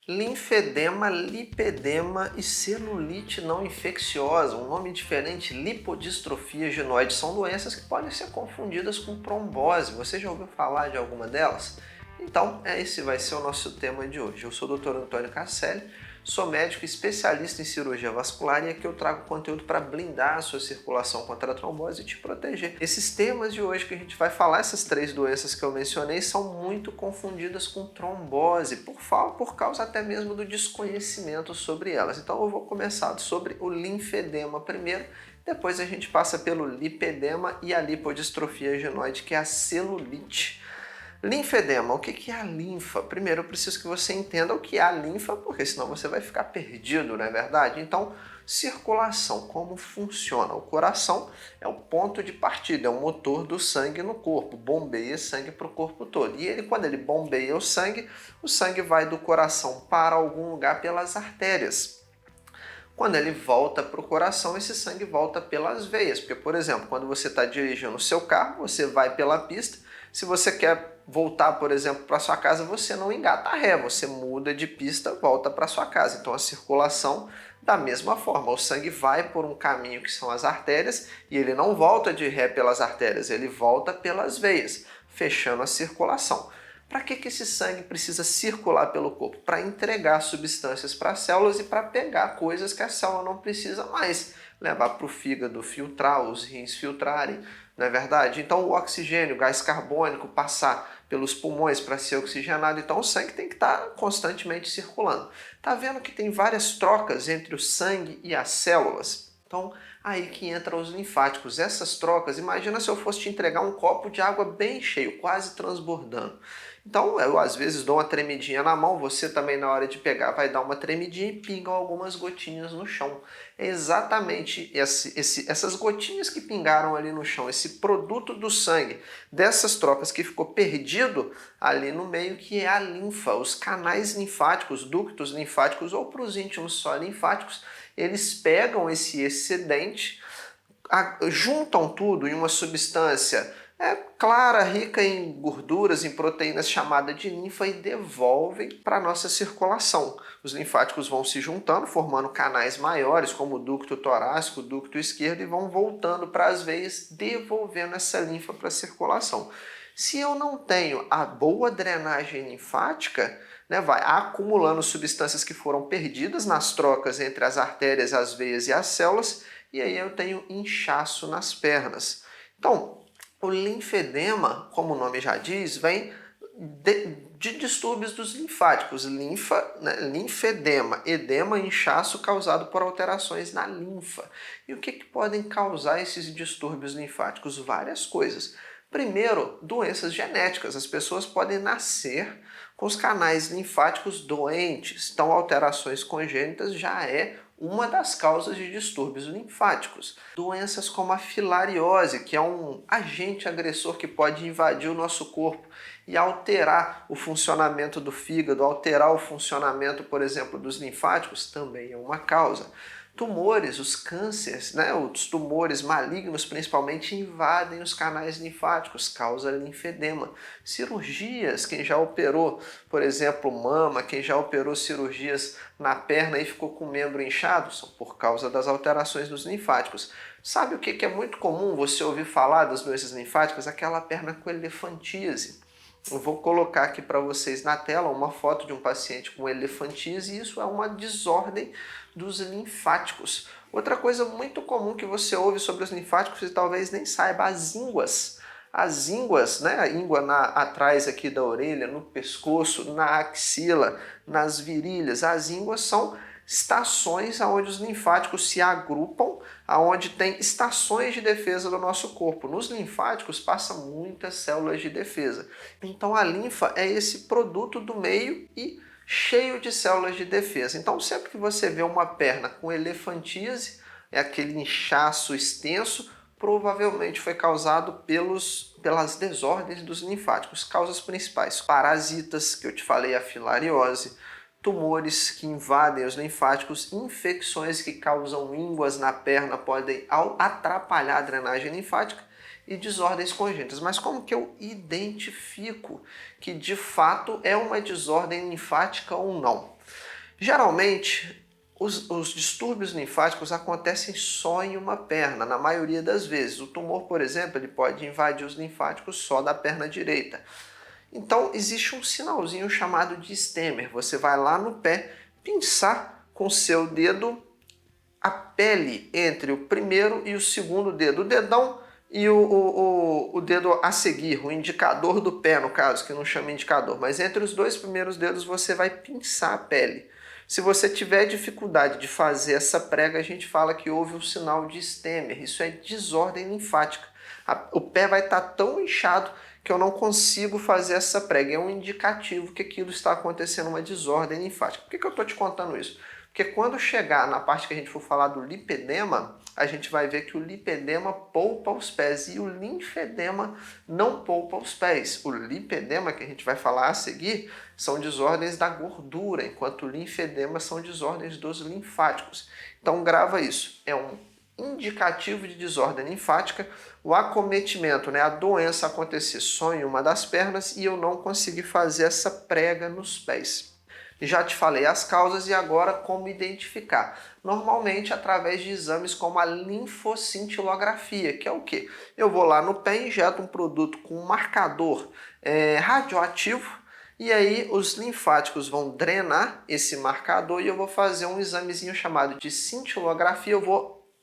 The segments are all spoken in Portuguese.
Linfedema, lipedema e celulite não infecciosa, um nome diferente, lipodistrofia ginoide, são doenças que podem ser confundidas com trombose. Você já ouviu falar de alguma delas? Então, esse vai ser o nosso tema de hoje. Eu sou o Dr. Antônio Casselli, sou médico especialista em cirurgia vascular e aqui eu trago conteúdo para blindar a sua circulação contra a trombose e te proteger. Esses temas de hoje que a gente vai falar, essas três doenças que eu mencionei, são muito confundidas com trombose, por causa até mesmo do desconhecimento sobre elas. Então eu vou começar sobre o linfedema primeiro, depois a gente passa pelo lipedema e a lipodistrofia ginoide, que é a celulite. Linfedema, o que é a linfa? Primeiro eu preciso que você entenda o que é a linfa, porque senão você vai ficar perdido, não é verdade? Então, circulação, como funciona? O coração é o ponto de partida, é o motor do sangue no corpo, bombeia sangue para o corpo todo. E quando ele bombeia o sangue vai do coração para algum lugar pelas artérias. Quando ele volta para o coração, esse sangue volta pelas veias, porque, por exemplo, quando você está dirigindo o seu carro, você vai pela pista. Se você quer voltar, por exemplo, para sua casa, você não engata a ré, você muda de pista, volta para sua casa. Então a circulação, da mesma forma, o sangue vai por um caminho que são as artérias e ele não volta de ré pelas artérias, ele volta pelas veias, fechando a circulação. Para que esse sangue precisa circular pelo corpo? Para entregar substâncias para as células e para pegar coisas que a célula não precisa mais, levar para o fígado filtrar, os rins filtrarem, não é verdade? Então o oxigênio, o gás carbônico passar pelos pulmões para ser oxigenado, então o sangue tem que estar constantemente circulando. Tá vendo que tem várias trocas entre o sangue e as células? Então, aí que entram os linfáticos. Essas trocas, imagina se eu fosse te entregar um copo de água bem cheio, quase transbordando. Então, eu às vezes dou uma tremidinha na mão, você também na hora de pegar vai dar uma tremidinha e pingam algumas gotinhas no chão. É exatamente essas gotinhas que pingaram ali no chão, esse produto do sangue, dessas trocas que ficou perdido ali no meio, que é a linfa, os canais linfáticos, ductos linfáticos, ou para os íntimos só linfáticos, eles pegam esse excedente, juntam tudo em uma substância clara, rica em gorduras, em proteínas, chamada de linfa, e devolvem para a nossa circulação. Os linfáticos vão se juntando, formando canais maiores, como o ducto torácico, o ducto esquerdo, e vão voltando para as veias, devolvendo essa linfa para a circulação. Se eu não tenho a boa drenagem linfática, vai acumulando substâncias que foram perdidas nas trocas entre as artérias, as veias e as células, e aí eu tenho inchaço nas pernas. Então, o linfedema, como o nome já diz, vem de distúrbios dos linfáticos. Linfedema, edema, inchaço causado por alterações na linfa. E o que podem causar esses distúrbios linfáticos? Várias coisas. Primeiro, doenças genéticas. As pessoas podem nascer com os canais linfáticos doentes. Então, alterações congênitas já é uma das causas de distúrbios linfáticos. Doenças como a filariose, que é um agente agressor que pode invadir o nosso corpo e alterar o funcionamento do fígado, alterar o funcionamento, por exemplo, dos linfáticos, também é uma causa. Tumores, os cânceres, os tumores malignos principalmente invadem os canais linfáticos, causa linfedema. Cirurgias, quem já operou, por exemplo, mama, quem já operou cirurgias na perna e ficou com o membro inchado, são por causa das alterações dos linfáticos. Sabe o que é muito comum você ouvir falar das doenças linfáticas? Aquela perna com elefantíase. Eu vou colocar aqui para vocês na tela uma foto de um paciente com elefantíase, e isso é uma desordem dos linfáticos. Outra coisa muito comum que você ouve sobre os linfáticos e talvez nem saiba, as ínguas. As ínguas, a íngua atrás aqui da orelha, no pescoço, na axila, nas virilhas, as ínguas são estações onde os linfáticos se agrupam, onde tem estações de defesa do nosso corpo. Nos linfáticos passam muitas células de defesa. Então a linfa é esse produto do meio e cheio de células de defesa. Então sempre que você vê uma perna com elefantíase, é aquele inchaço extenso, provavelmente foi causado pelas desordens dos linfáticos. Causas principais: parasitas, que eu te falei, a filariose, tumores que invadem os linfáticos, infecções que causam ínguas na perna podem atrapalhar a drenagem linfática, e desordens congênitas. Mas como que eu identifico que de fato é uma desordem linfática ou não? Geralmente, os distúrbios linfáticos acontecem só em uma perna, na maioria das vezes. O tumor, por exemplo, ele pode invadir os linfáticos só da perna direita. Então, existe um sinalzinho chamado de Stemmer. Você vai lá no pé, pinçar com o seu dedo a pele entre o primeiro e o segundo dedo, o dedão e o dedo a seguir, o indicador do pé, no caso, que não chama indicador, mas entre os dois primeiros dedos você vai pinçar a pele. Se você tiver dificuldade de fazer essa prega, a gente fala que houve um sinal de Stemmer. Isso é desordem linfática. O pé vai estar tão inchado que eu não consigo fazer essa prega. É um indicativo que aquilo está acontecendo, uma desordem linfática. Por que eu estou te contando isso? Porque quando chegar na parte que a gente for falar do lipedema, a gente vai ver que o lipedema poupa os pés e o linfedema não poupa os pés. O lipedema, que a gente vai falar a seguir, são desordens da gordura, enquanto o linfedema são desordens dos linfáticos. Então grava isso, é um indicativo de desordem linfática, o acometimento, a doença acontecer só em uma das pernas e eu não conseguir fazer essa prega nos pés. Já te falei as causas e agora como identificar. Normalmente através de exames como a linfocintilografia, que é o quê? Eu vou lá no pé e injeto um produto com um marcador radioativo e aí os linfáticos vão drenar esse marcador e eu vou fazer um examezinho chamado de cintilografia.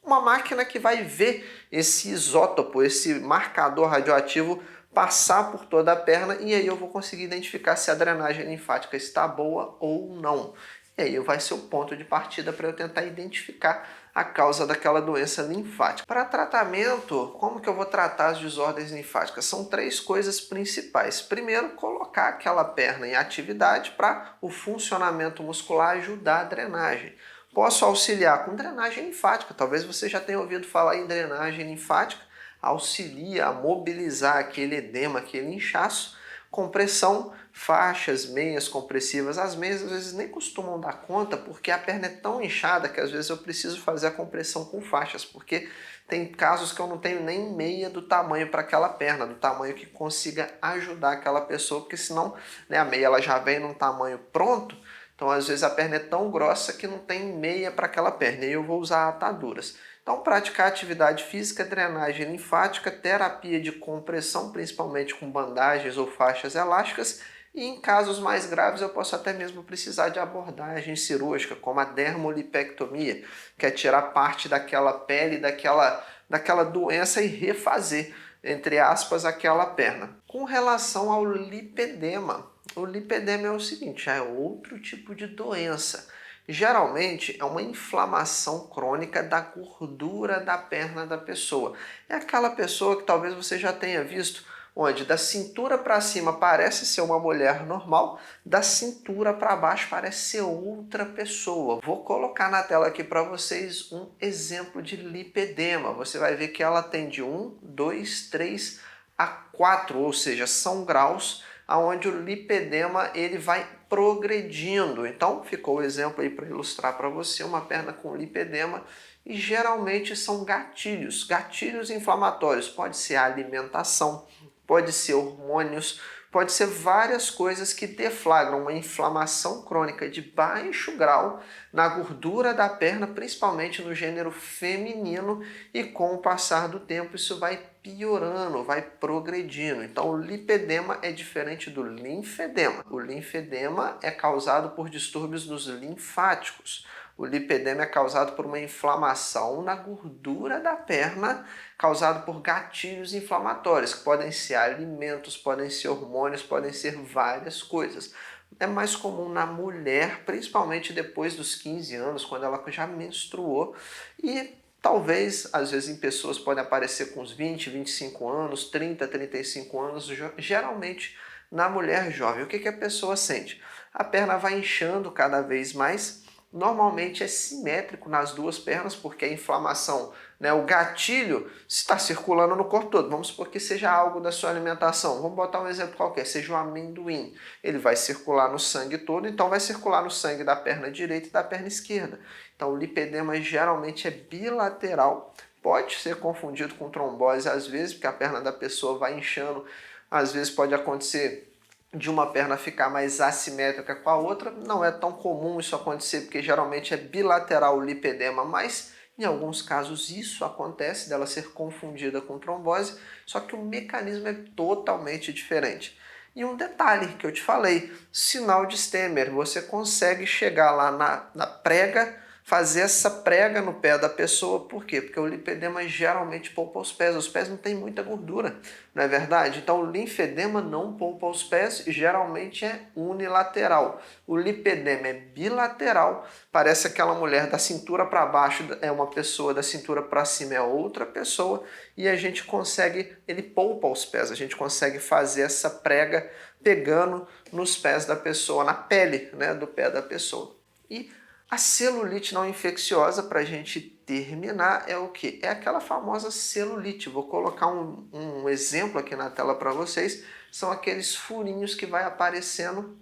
Uma máquina que vai ver esse isótopo, esse marcador radioativo passar por toda a perna e aí eu vou conseguir identificar se a drenagem linfática está boa ou não. E aí vai ser o ponto de partida para eu tentar identificar a causa daquela doença linfática. Para tratamento, como que eu vou tratar as desordens linfáticas? São três coisas principais. Primeiro, colocar aquela perna em atividade para o funcionamento muscular ajudar a drenagem. Posso auxiliar com drenagem linfática. Talvez você já tenha ouvido falar em drenagem linfática. Auxilia a mobilizar aquele edema, aquele inchaço. Compressão, faixas, meias compressivas. As meias às vezes nem costumam dar conta porque a perna é tão inchada que às vezes eu preciso fazer a compressão com faixas, porque tem casos que eu não tenho nem meia do tamanho para aquela perna, do tamanho que consiga ajudar aquela pessoa, porque senão a meia ela já vem num tamanho pronto. Então, às vezes, a perna é tão grossa que não tem meia para aquela perna e eu vou usar ataduras. Então, praticar atividade física, drenagem linfática, terapia de compressão, principalmente com bandagens ou faixas elásticas, e em casos mais graves eu posso até mesmo precisar de abordagem cirúrgica, como a dermolipectomia, que é tirar parte daquela pele, daquela doença e refazer, entre aspas, aquela perna. Com relação ao lipedema, o lipedema é o seguinte, já é outro tipo de doença. Geralmente é uma inflamação crônica da gordura da perna da pessoa. É aquela pessoa que talvez você já tenha visto, onde da cintura para cima parece ser uma mulher normal, da cintura para baixo parece ser outra pessoa. Vou colocar na tela aqui para vocês um exemplo de lipedema. Você vai ver que ela tem de 1, 2, 3 a 4, ou seja, são graus onde o lipedema ele vai progredindo. Então ficou o exemplo aí para ilustrar para você uma perna com lipedema e geralmente são gatilhos inflamatórios. Pode ser a alimentação, pode ser hormônios, pode ser várias coisas que deflagram uma inflamação crônica de baixo grau na gordura da perna, principalmente no gênero feminino, e com o passar do tempo isso vai piorando, vai progredindo. Então o lipedema é diferente do linfedema. O linfedema é causado por distúrbios nos linfáticos. O lipedema é causado por uma inflamação na gordura da perna, causado por gatilhos inflamatórios, que podem ser alimentos, podem ser hormônios, podem ser várias coisas. É mais comum na mulher, principalmente depois dos 15 anos, quando ela já menstruou, e talvez, às vezes, em pessoas podem aparecer com uns 20, 25 anos, 30, 35 anos, geralmente na mulher jovem. O que a pessoa sente? A perna vai inchando cada vez mais. Normalmente é simétrico nas duas pernas, porque a inflamação, o gatilho está circulando no corpo todo. Vamos supor que seja algo da sua alimentação. Vamos botar um exemplo qualquer, seja o amendoim. Ele vai circular no sangue todo, então vai circular no sangue da perna direita e da perna esquerda. Então o lipedema geralmente é bilateral. Pode ser confundido com trombose às vezes, porque a perna da pessoa vai inchando. Às vezes pode acontecer de uma perna ficar mais assimétrica com a outra. Não é tão comum isso acontecer, porque geralmente é bilateral o lipedema, mas em alguns casos isso acontece, dela ser confundida com trombose, só que o mecanismo é totalmente diferente. E um detalhe que eu te falei, sinal de Stemmer, você consegue chegar lá na prega, fazer essa prega no pé da pessoa. Por quê? Porque o lipedema geralmente poupa os pés não tem muita gordura, não é verdade? Então o linfedema não poupa os pés, geralmente é unilateral. O lipedema é bilateral, parece aquela mulher da cintura para baixo é uma pessoa, da cintura para cima é outra pessoa, e a gente consegue, ele poupa os pés, a gente consegue fazer essa prega pegando nos pés da pessoa, na pele, né, do pé da pessoa. E a celulite não infecciosa, para a gente terminar, é o que? É aquela famosa celulite. Vou colocar um exemplo aqui na tela para vocês. São aqueles furinhos que vai aparecendo,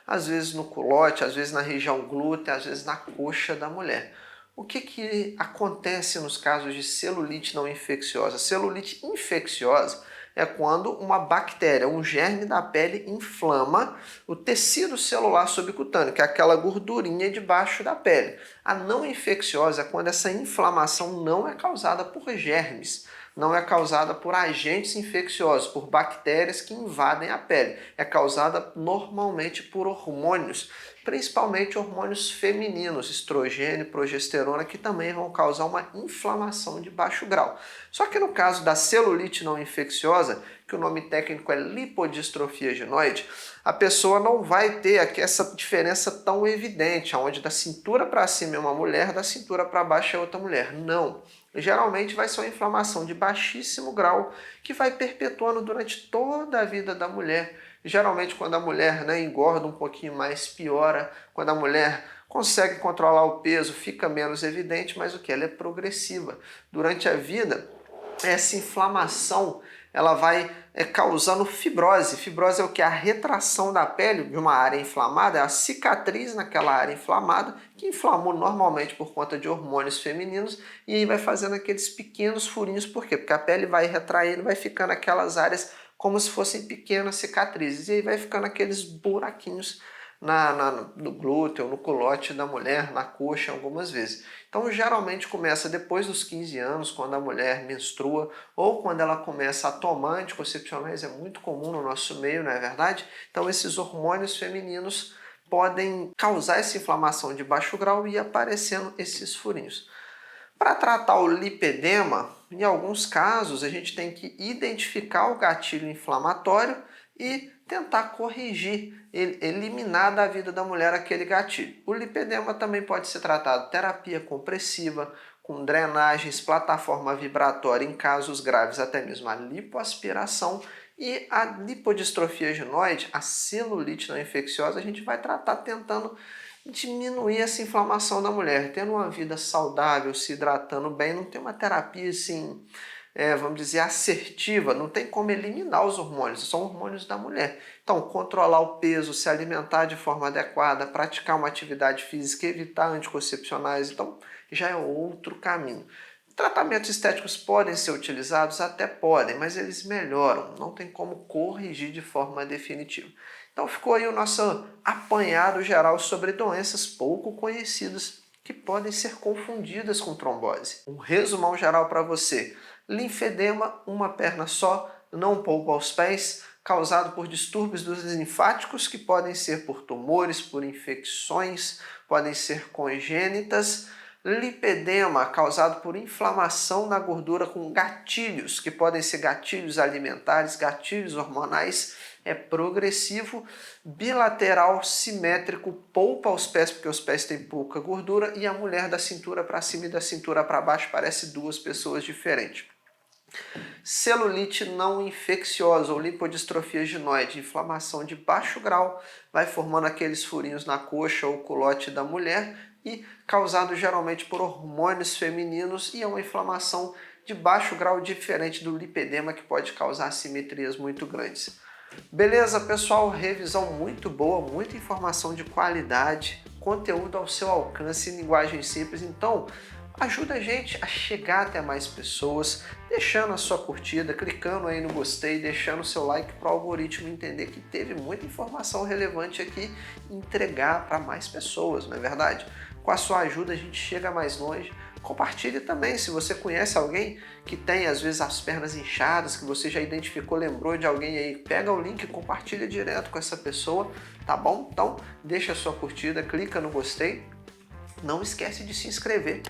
às vezes no culote, às vezes na região glútea, às vezes na coxa da mulher. O que acontece nos casos de celulite não infecciosa? Celulite infecciosa é quando uma bactéria, um germe da pele inflama o tecido celular subcutâneo, que é aquela gordurinha debaixo da pele. A não infecciosa é quando essa inflamação não é causada por germes, não é causada por agentes infecciosos, por bactérias que invadem a pele. É causada normalmente por hormônios, principalmente hormônios femininos, estrogênio e progesterona, que também vão causar uma inflamação de baixo grau. Só que no caso da celulite não infecciosa, que o nome técnico é lipodistrofia ginoide, a pessoa não vai ter aqui essa diferença tão evidente, onde da cintura para cima é uma mulher, da cintura para baixo é outra mulher. Não. Geralmente vai ser uma inflamação de baixíssimo grau que vai perpetuando durante toda a vida da mulher. Geralmente quando a mulher, né, engorda um pouquinho mais, piora. Quando a mulher consegue controlar o peso, fica menos evidente, mas o que? Ela é progressiva. Durante a vida, essa inflamação ela vai causando fibrose. Fibrose é o que? A retração da pele de uma área inflamada, é a cicatriz naquela área inflamada, que inflamou normalmente por conta de hormônios femininos, e aí vai fazendo aqueles pequenos furinhos. Por quê? Porque a pele vai retraindo, vai ficando aquelas áreas como se fossem pequenas cicatrizes, e aí vai ficando aqueles buraquinhos no glúteo, no culote da mulher, na coxa algumas vezes. Então geralmente começa depois dos 15 anos, quando a mulher menstrua, ou quando ela começa a tomar anticoncepcionais, é muito comum no nosso meio, não é verdade? Então esses hormônios femininos podem causar essa inflamação de baixo grau e aparecendo esses furinhos. Para tratar o lipedema, em alguns casos a gente tem que identificar o gatilho inflamatório e tentar corrigir, eliminar da vida da mulher aquele gatilho. O lipedema também pode ser tratado terapia compressiva, com drenagens, plataforma vibratória, em casos graves até mesmo a lipoaspiração, e a lipodistrofia ginoide, a celulite não infecciosa, a gente vai tratar tentando diminuir essa inflamação da mulher, tendo uma vida saudável, se hidratando bem. Não tem uma terapia assim, vamos dizer, assertiva, não tem como eliminar os hormônios, são hormônios da mulher. Então, controlar o peso, se alimentar de forma adequada, praticar uma atividade física, evitar anticoncepcionais, então já é outro caminho. Tratamentos estéticos podem ser utilizados? Até podem, mas eles melhoram, não tem como corrigir de forma definitiva. Então ficou aí o nosso apanhado geral sobre doenças pouco conhecidas que podem ser confundidas com trombose. Um resumão geral para você. Linfedema, uma perna só, não poupa os pés, causado por distúrbios dos linfáticos que podem ser por tumores, por infecções, podem ser congênitas. Lipedema, causado por inflamação na gordura com gatilhos, que podem ser gatilhos alimentares, gatilhos hormonais, é progressivo. Bilateral, simétrico, poupa os pés, porque os pés têm pouca gordura, e a mulher da cintura para cima e da cintura para baixo parece duas pessoas diferentes. Celulite não infecciosa ou lipodistrofia ginoide, inflamação de baixo grau, vai formando aqueles furinhos na coxa ou culote da mulher e causado geralmente por hormônios femininos, e é uma inflamação de baixo grau diferente do lipedema, que pode causar assimetrias muito grandes. Beleza, pessoal? Revisão muito boa, muita informação de qualidade, conteúdo ao seu alcance em linguagem simples. Então, ajuda a gente a chegar até mais pessoas, deixando a sua curtida, clicando aí no gostei, deixando o seu like para o algoritmo entender que teve muita informação relevante aqui e entregar para mais pessoas, não é verdade? Com a sua ajuda a gente chega mais longe. Compartilhe também, se você conhece alguém que tem às vezes as pernas inchadas, que você já identificou, lembrou de alguém aí, pega o link e compartilha direto com essa pessoa, tá bom? Então deixa a sua curtida, clica no gostei. Não esquece de se inscrever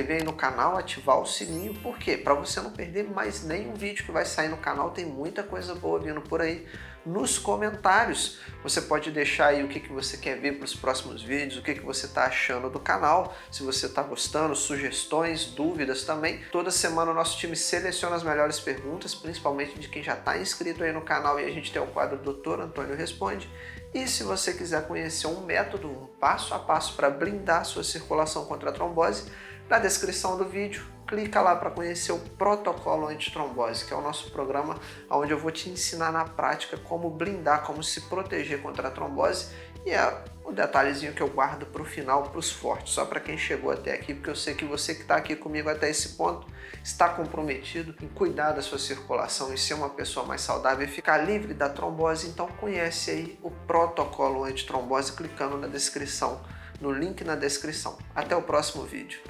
aí no canal, ativar o sininho, por quê? Para você não perder mais nenhum vídeo que vai sair no canal, tem muita coisa boa vindo por aí. Nos comentários, você pode deixar aí o que você quer ver para os próximos vídeos, o que você está achando do canal, se você está gostando, sugestões, dúvidas também. Toda semana o nosso time seleciona as melhores perguntas, principalmente de quem já está inscrito aí no canal, e a gente tem o quadro Dr. Antônio Responde. E se você quiser conhecer um método, um passo a passo para blindar sua circulação contra a trombose, na descrição do vídeo, clica lá para conhecer o protocolo antitrombose, que é o nosso programa onde eu vou te ensinar na prática como blindar, como se proteger contra a trombose, e é o detalhezinho que eu guardo para o final, para os fortes, só para quem chegou até aqui, porque eu sei que você que está aqui comigo até esse ponto está comprometido em cuidar da sua circulação e ser uma pessoa mais saudável e ficar livre da trombose. Então conhece aí o protocolo antitrombose clicando na descrição, no link na descrição. Até o próximo vídeo.